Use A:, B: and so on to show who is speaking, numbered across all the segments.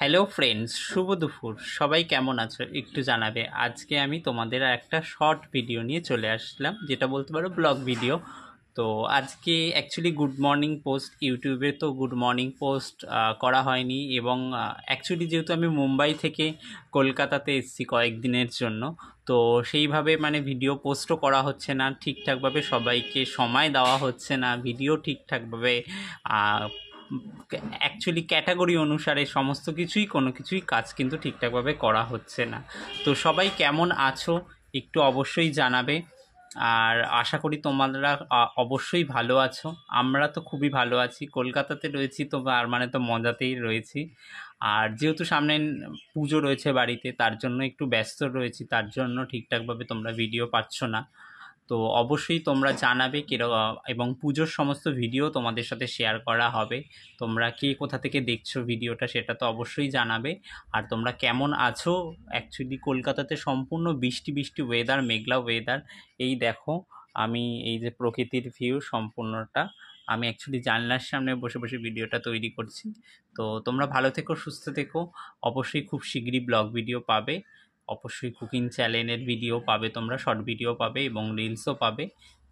A: Hello friends, শুভ দুপুর। সবাই কেমন আছো একটু জানাবে। আজকে আমি তোমাদের একটা শর্ট ভিডিও নিয়ে চলে আসলাম, যেটা বলতে পারো ব্লগ ভিডিও। তো আজকে অ্যাকচুয়ালি গুড মর্নিং পোস্ট ইউটিউবে তো গুড মর্নিং পোস্ট করা হয়নি, এবং অ্যাকচুয়ালি যেহেতু আমি মুম্বাই থেকে কলকাতাতে এসেছি কয়েকদিনের জন্য, তো সেইভাবে মানে ভিডিও পোস্টও করা হচ্ছে না ঠিকঠাকভাবে, সবাইকে সময় দেওয়া হচ্ছে না, ভিডিও ঠিকঠাকভাবে অ্যাকচুয়ালি ক্যাটাগরি অনুসারে সমস্ত কিছুই কোনো কিছুই কাজ কিন্তু ঠিকঠাকভাবে করা হচ্ছে না। তো সবাই কেমন আছো একটু অবশ্যই জানাবে, আর আশা করি তোমরা অবশ্যই ভালো আছো। আমরা তো খুবই ভালো আছি, কলকাতাতে রয়েছি তো, আর মানে তো মজাতেই রয়েছি। আর যেহেতু সামনে পুজো রয়েছে বাড়িতে, তার জন্য একটু ব্যস্ত রয়েছি, তার জন্য ঠিকঠাকভাবে তোমরা ভিডিও পাচ্ছ না। তো অবশ্যই তোমরা জানাবে এবং পুজোর সমস্ত ভিডিও তোমাদের সাথে শেয়ার করা হবে। তোমরা কে কোথা থেকে দেখছো ভিডিওটা সেটা তো অবশ্যই জানাবে। আর তোমরা কেমন আছো। অ্যাকচুয়ালি কলকাতাতে সম্পূর্ণ বৃষ্টি বৃষ্টি ওয়েদার, মেঘলা ওয়েদার। এই দেখো, আমি এই যে প্রকৃতির ভিউ সম্পূর্ণটা আমি অ্যাকচুয়ালি জানলার সামনে বসে বসে ভিডিওটা তৈরি করছি। তো তোমরা ভালো থেকো, সুস্থ থেকো। অবশ্যই খুব শীঘ্রই ব্লগ ভিডিও পাবে, অবশ্যই কুকিং চ্যানেলের ভিডিও পাবে, তোমরা শর্ট ভিডিও পাবে এবং রিলসও পাবে।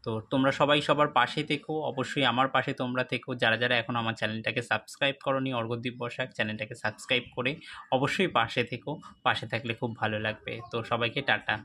A: তো তোমরা সবাই সবার পাশে থেকো, অবশ্যই আমার পাশে তোমরা থেকো। যারা যারা এখন আমার চ্যানেলটাকে সাবস্ক্রাইব করোনি, অর্ঘ্যদ্বীপ বসাক চ্যানেলটাকে সাবস্ক্রাইব করে অবশ্যই পাশে থেকো। পাশে থাকলে খুব ভালো লাগবে। তো সবাইকে টাটা।